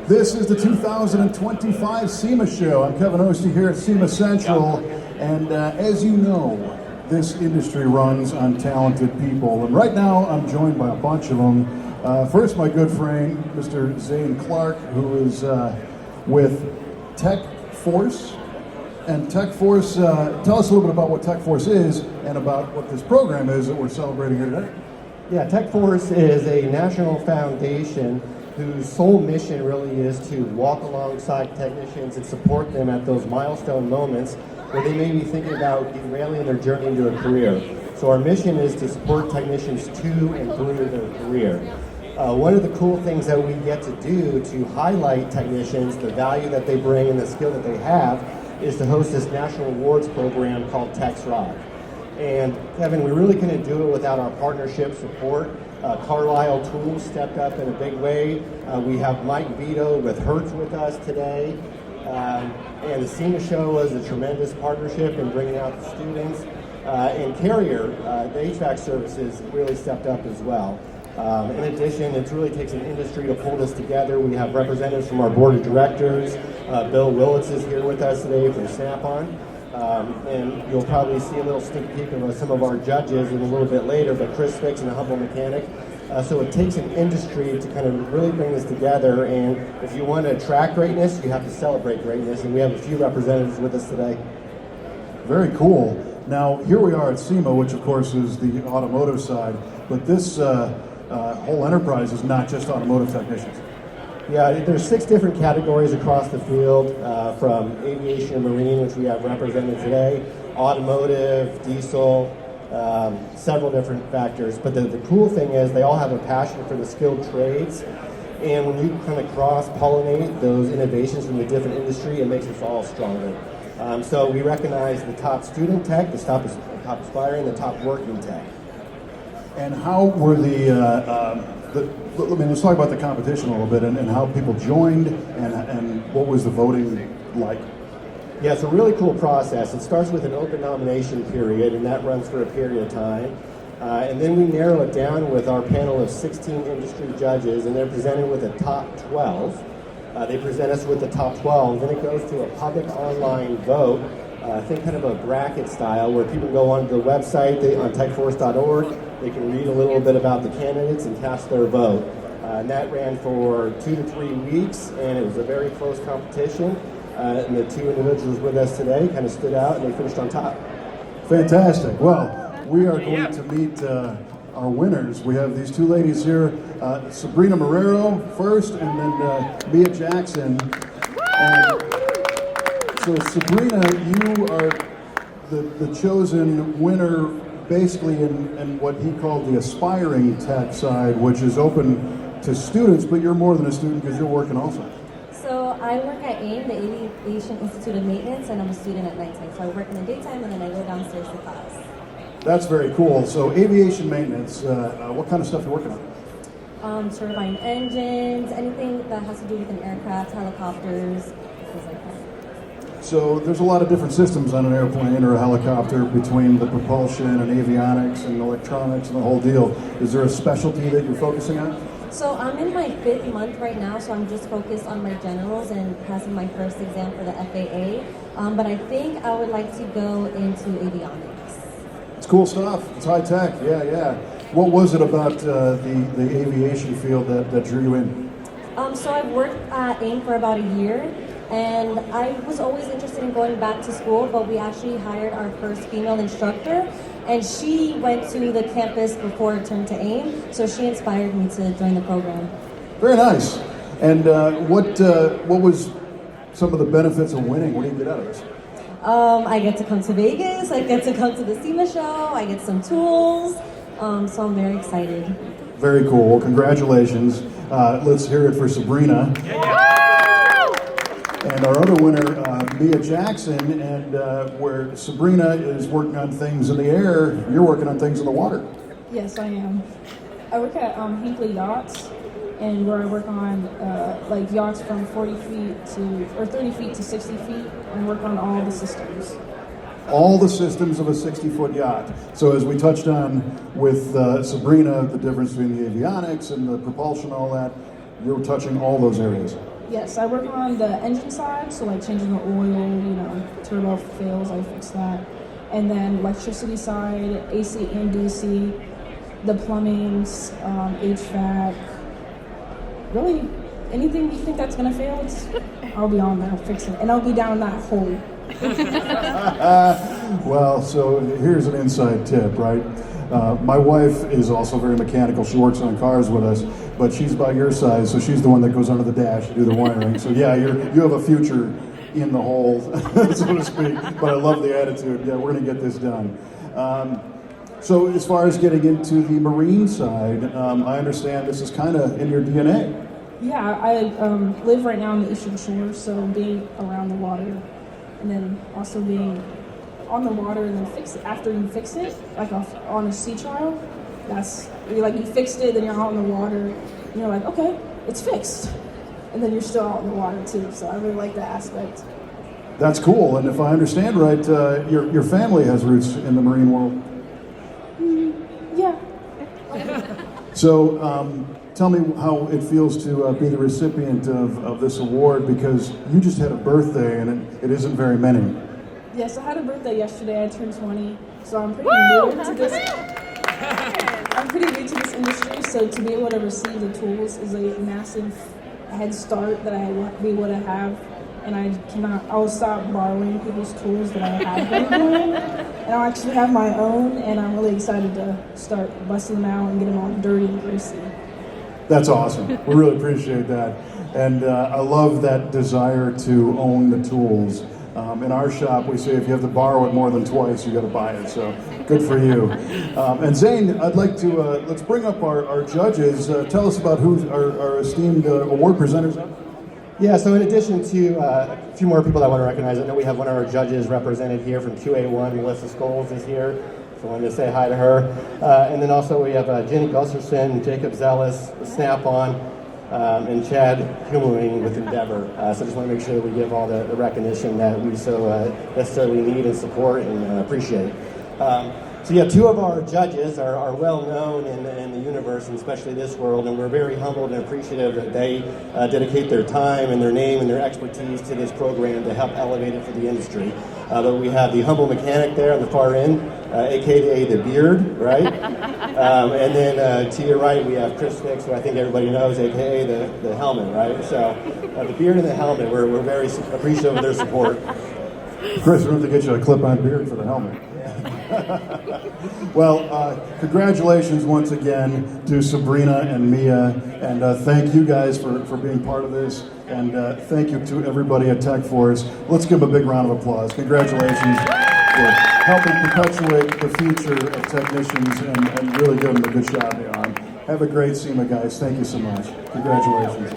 This is the 2025 SEMA show. I'm Kevin Ostie here at SEMA Central, and as you know, this industry runs on talented people, and right now I'm joined by a bunch of them. First, my good friend, Mr. Zane Clark, who is with Tech Force. And Tech Force, tell us a little bit about what Tech Force is and about what this program is that we're celebrating here today. Yeah, Tech Force is a national foundation whose sole mission really is to walk alongside technicians and support them at those milestone moments where they may be thinking about derailing their journey into a career. So our mission is to support technicians to and through their career. One of the cool things that we get to do to highlight technicians, the value that they bring and the skill that they have, is to host this national awards program called Techs Rock. And Kevin, we really couldn't do it without our partnership support. Carlisle Tools stepped up in a big way. We have Mike Vito with Hertz with us today. And the SEMA show was a tremendous partnership in bringing out the students. And Carrier, the HVAC services, really stepped up as well. In addition, it really takes an industry to pull this together. We have representatives from our board of directors. Bill Willits is here with us today from Snap-on. And you'll probably see a little sneak peek of some of our judges in a little bit later, but Chris Fix and a Humble Mechanic. So it takes an industry to kind of really bring this together, and if you want to attract greatness, you have to celebrate greatness, and we have a few representatives with us today. Very cool. Now, here we are at SEMA, which of course is the automotive side, but this whole enterprise is not just automotive technicians. Yeah, there's 6 different categories across the field, from aviation and marine, which we have represented today, automotive, diesel, several different factors. But the cool thing is they all have a passion for the skilled trades, and when you kind of cross-pollinate those innovations from the different industry, it makes us all stronger. So we recognize the top student tech, the top aspiring, the top working tech. And how were let's talk about the competition a little bit and how people joined and what was the voting like? Yeah, it's a really cool process. It starts with an open nomination period, and that runs for a period of time. And then we narrow it down with our panel of 16 industry judges, and they're presented with a top 12. They present us with the top 12, then it goes to a public online vote. Think kind of a bracket style where people go onto the website on techforce.org. They can read a little bit about the candidates and cast their vote. And that ran for 2 to 3 weeks, and it was a very close competition. And the 2 individuals with us today kind of stood out, and they finished on top. Fantastic. Well, we are going to meet our winners. We have these 2 ladies here, Sabrina Marrero first, and then Mia Jackson. And so Sabrina, you are the chosen winner basically in what he called the aspiring tech side, which is open to students, but you're more than a student because you're working also. So I work at AIM, the Aviation Institute of Maintenance, and I'm a student at nighttime. So I work in the daytime and then I go downstairs to class. That's very cool. So aviation maintenance, what kind of stuff are you working on? Turbine engines, anything that has to do with an aircraft, helicopters, things like that. So there's a lot of different systems on an airplane or a helicopter between the propulsion and avionics and electronics and the whole deal. Is there a specialty that you're focusing on? So I'm in my 5th month right now, so I'm just focused on my generals and passing my first exam for the FAA. But I think I would like to go into avionics. It's cool stuff. It's high tech. Yeah. What was it about the aviation field that drew you in? So I've worked at AIM for about a year, and I was always interested in going back to school, but we actually hired our first female instructor, and she went to the campus before it turned to AIM, so she inspired me to join the program. Very nice. And what was some of the benefits of winning? What do you get out of this? I get to come to Vegas, I get to come to the SEMA show, I get some tools, so I'm very excited. Very cool. Well, congratulations. Let's hear it for Sabrina. And our other winner, Mia Jackson, and where Sabrina is working on things in the air, you're working on things in the water. Yes, I am. I work at Hinckley Yachts, and where I work on like yachts from 40 feet to, or 30 feet to 60 feet, and work on all the systems. All the systems of a 60-foot yacht. So as we touched on with Sabrina, the difference between the avionics and the propulsion, all that, you're touching all those areas. Yes, I work on the engine side, so like changing the oil, turbo fails, I fix that. And then electricity side, AC and DC, the plumbings, HVAC, really anything you think that's gonna fail, I'll be on there fixing it, and I'll be down that hole. Well, so here's an inside tip, right? My wife is also very mechanical. She works on cars with us, but she's about your size, so she's the one that goes under the dash to do the wiring. So yeah, you have a future in the hole, so to speak. But I love the attitude. Yeah, we're going to get this done. So as far as getting into the marine side, I understand this is kind of in your DNA. Yeah, I live right now on the Eastern Shore, so being around the water, and then also being on the water and then fix it after you fix it, like on a sea trial. That's you fixed it, then you're out in the water, and you're like, okay, it's fixed, and then you're still out in the water too. So I really like that aspect. That's cool. And if I understand right, your family has roots in the marine world. Yeah. So tell me how it feels to be the recipient of this award, because you just had a birthday and it isn't very many. Yes, I had a birthday yesterday. I turned 20, so I'm pretty new to this. I'm pretty new to this industry, so to be able to receive the tools is a massive head start that I won't be able to have, and I will stop borrowing people's tools that I have been doing, and I'll actually have my own, and I'm really excited to start busting them out and get them all dirty and greasy. That's awesome. We really appreciate that. And I love that desire to own the tools. In our shop, we say if you have to borrow it more than twice, you got to buy it. So good for you. And Zane, I'd like to let's bring up our judges. Tell us about who our esteemed award presenters are. Yeah, so in addition to a few more people that I want to recognize, I know we have one of our judges represented here from QA1, Melissa Scholes is here. So I wanted to say hi to her. And then also we have Jenny Gusserson, Jacob Zellis, Snap-on, and Chad Humling with Endeavor. So just want to make sure that we give all the recognition that we so necessarily need and support and appreciate. So yeah, two of our judges are well known in the universe, and especially this world, and we're very humbled and appreciative that they dedicate their time and their name and their expertise to this program to help elevate it for the industry. But we have the humble mechanic there on the far end, aka the Beard, right? And then to your right we have Chris Nix, who I think everybody knows, aka the Helmet, right? So the Beard and the Helmet, we're very appreciative of their support. Chris, we're going to get you a clip-on beard for the helmet. Well, congratulations once again to Sabrina and Mia, and thank you guys for being part of this, and thank you to everybody at TechForce. Let's give them a big round of applause. Congratulations for helping perpetuate the future of technicians and really give them a good shot they are. Have a great SEMA, guys. Thank you so much. Congratulations.